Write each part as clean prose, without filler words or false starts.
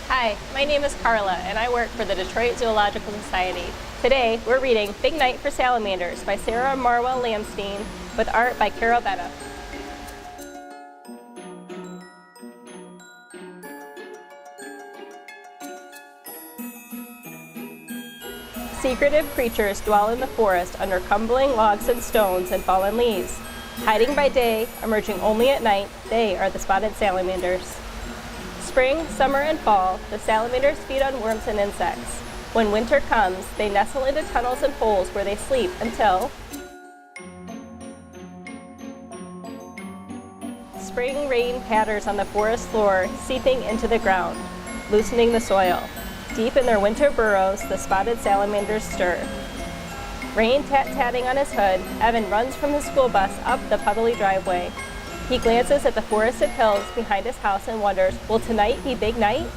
Hi, my name is Carla, and I work for the Detroit Zoological Society. Today, we're reading Big Night for Salamanders by Sarah Marwell Lamstein with art by Carol Betta. Secretive creatures dwell in the forest under crumbling logs and stones and fallen leaves. Hiding by day, emerging only at night, they are the spotted salamanders. Spring, summer, and fall, the salamanders feed on worms and insects. When winter comes, they nestle into tunnels and holes where they sleep until spring rain patters on the forest floor, seeping into the ground, loosening the soil. Deep in their winter burrows, the spotted salamanders stir. Rain tat-tatting on his hood, Evan runs from his school bus up the puddly driveway. He glances at the forested hills behind his house and wonders, will tonight be big night?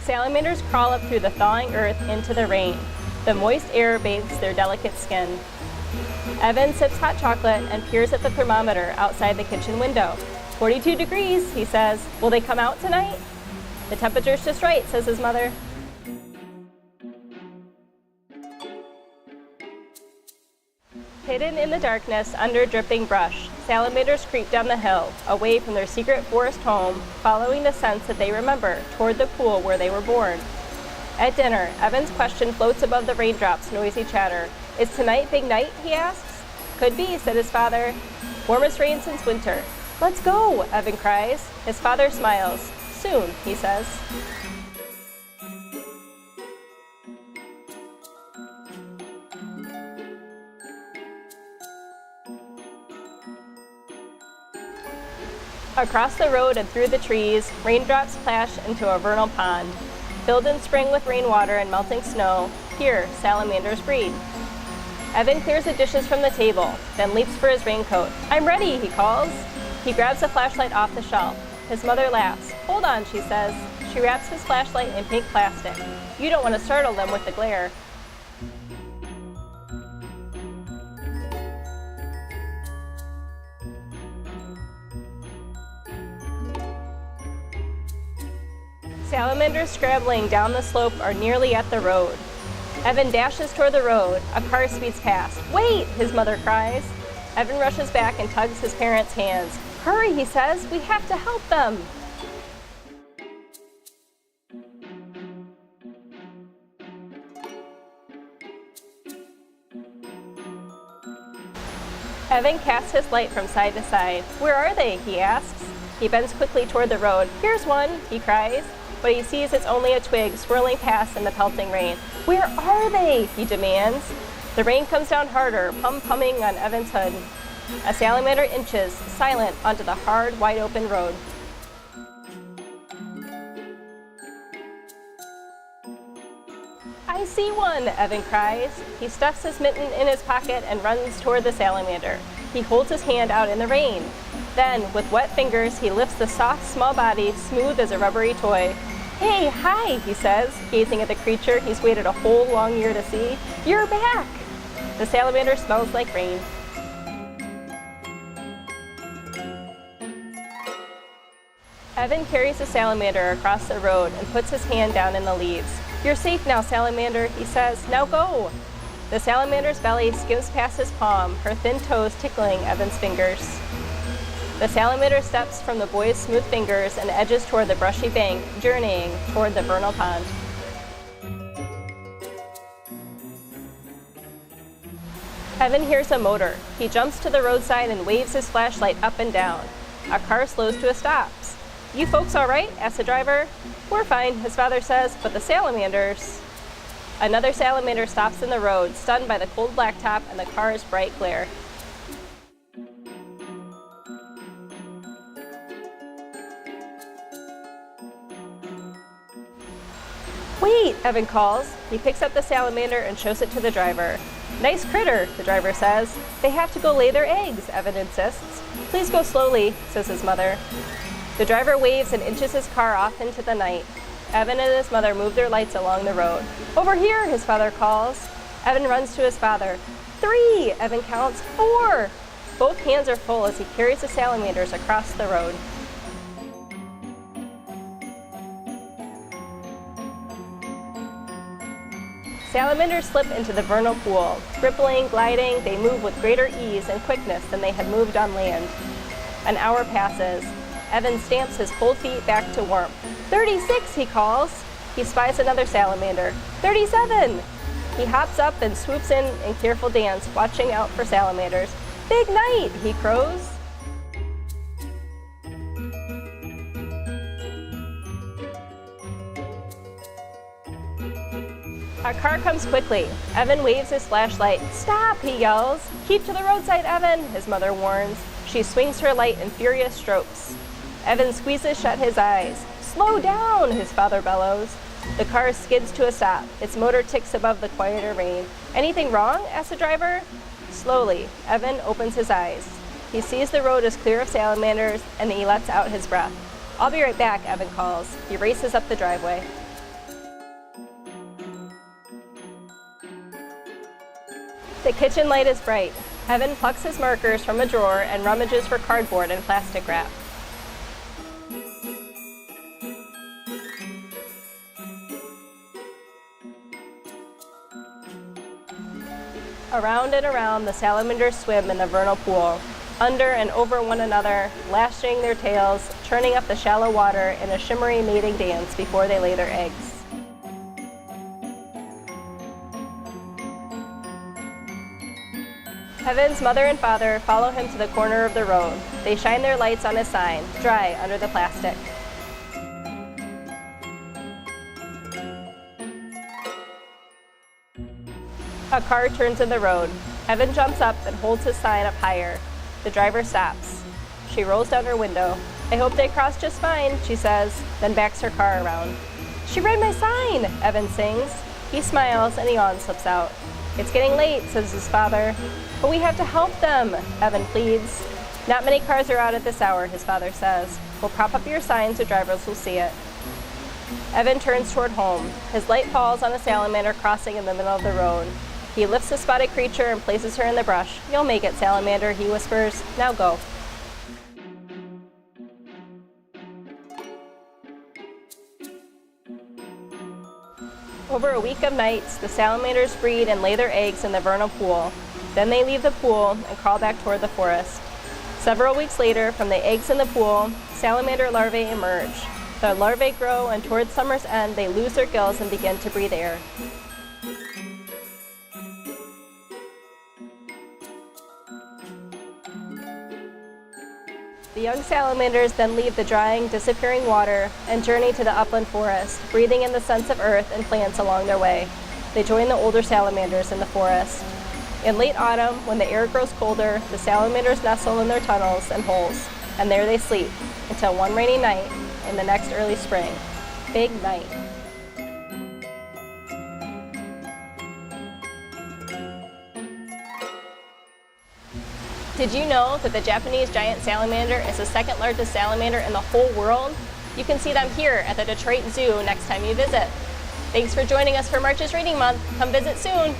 Salamanders crawl up through the thawing earth into the rain. The moist air bathes their delicate skin. Evan sips hot chocolate and peers at the thermometer outside the kitchen window. 42 degrees, he says. Will they come out tonight? The temperature's just right, says his mother. Hidden in the darkness under dripping brush, salamanders creep down the hill, away from their secret forest home, following the scents that they remember toward the pool where they were born. At dinner, Evan's question floats above the raindrops' noisy chatter. Is tonight big night, he asks. Could be, said his father. Warmest rain since winter. Let's go, Evan cries. His father smiles. Soon, he says. Across the road and through the trees, raindrops splash into a vernal pond. Filled in spring with rainwater and melting snow, here salamanders breed. Evan clears the dishes from the table, then leaps for his raincoat. I'm ready, he calls. He grabs a flashlight off the shelf. His mother laughs. Hold on, she says. She wraps his flashlight in pink plastic. You don't want to startle them with the glare. Salamanders scrambling down the slope are nearly at the road. Evan dashes toward the road. A car speeds past. Wait, his mother cries. Evan rushes back and tugs his parents' hands. Hurry, he says. We have to help them. Evan casts his light from side to side. Where are they, he asks. He bends quickly toward the road. Here's one, he cries. But he sees it's only a twig swirling past in the pelting rain. Where are they? He demands. The rain comes down harder, pum-pumming on Evan's hood. A salamander inches, silent, onto the hard, wide-open road. I see one, Evan cries. He stuffs his mitten in his pocket and runs toward the salamander. He holds his hand out in the rain. Then, with wet fingers, he lifts the soft, small body, smooth as a rubbery toy. Hey, hi, he says, gazing at the creature he's waited a whole long year to see. You're back! The salamander smells like rain. Evan carries the salamander across the road and puts his hand down in the leaves. You're safe now, salamander, he says. Now go! The salamander's belly skims past his palm, her thin toes tickling Evan's fingers. The salamander steps from the boy's smooth fingers and edges toward the brushy bank, journeying toward the vernal pond. Evan hears a motor. He jumps to the roadside and waves his flashlight up and down. A car slows to a stop. You folks all right? Asks the driver. We're fine, his father says, but the salamanders. Another salamander stops in the road, stunned by the cold blacktop and the car's bright glare. Wait, Evan calls. He picks up the salamander and shows it to the driver. Nice critter, the driver says. They have to go lay their eggs, Evan insists. Please go slowly, says his mother. The driver waves and inches his car off into the night. Evan and his mother move their lights along the road. "Over here," his father calls. Evan runs to his father. "3!" Evan counts. "4!" Both hands are full as he carries the salamanders across the road. Salamanders slip into the vernal pool. Rippling, gliding, they move with greater ease and quickness than they had moved on land. An hour passes. Evan stamps his cold feet back to warmth. 36, he calls. He spies another salamander. 37! He hops up and swoops in careful dance, watching out for salamanders. "Big night," he crows. A car comes quickly. Evan waves his flashlight. "Stop," he yells. "Keep to the roadside, Evan," his mother warns. She swings her light in furious strokes. Evan squeezes shut his eyes. "Slow down," his father bellows. The car skids to a stop. Its motor ticks above the quieter rain. "Anything wrong?" asks the driver. Slowly, Evan opens his eyes. He sees the road is clear of salamanders, and he lets out his breath. "I'll be right back," Evan calls. He races up the driveway. The kitchen light is bright. Evan plucks his markers from a drawer and rummages for cardboard and plastic wrap. Around and around, the salamanders swim in the vernal pool, under and over one another, lashing their tails, churning up the shallow water in a shimmery mating dance before they lay their eggs. Evan's mother and father follow him to the corner of the road. They shine their lights on his sign, dry under the plastic. A car turns in the road. Evan jumps up and holds his sign up higher. The driver stops. She rolls down her window. "I hope they crossed just fine," she says, then backs her car around. "She read my sign," Evan sings. He smiles and a yawn slips out. "It's getting late," says his father. "But we have to help them," Evan pleads. "Not many cars are out at this hour," his father says. "We'll prop up your sign so drivers will see it." Evan turns toward home. His light falls on a salamander crossing in the middle of the road. He lifts the spotted creature and places her in the brush. "You'll make it, salamander," he whispers. "Now go." Over a week of nights, the salamanders breed and lay their eggs in the vernal pool. Then they leave the pool and crawl back toward the forest. Several weeks later, from the eggs in the pool, salamander larvae emerge. The larvae grow, and toward summer's end, they lose their gills and begin to breathe air. The young salamanders then leave the drying, disappearing water and journey to the upland forest, breathing in the scents of earth and plants along their way. They join the older salamanders in the forest. In late autumn, when the air grows colder, the salamanders nestle in their tunnels and holes, and there they sleep until one rainy night in the next early spring. Big night. Did you know that the Japanese giant salamander is the second largest salamander in the whole world? You can see them here at the Detroit Zoo next time you visit. Thanks for joining us for March's Reading Month. Come visit soon.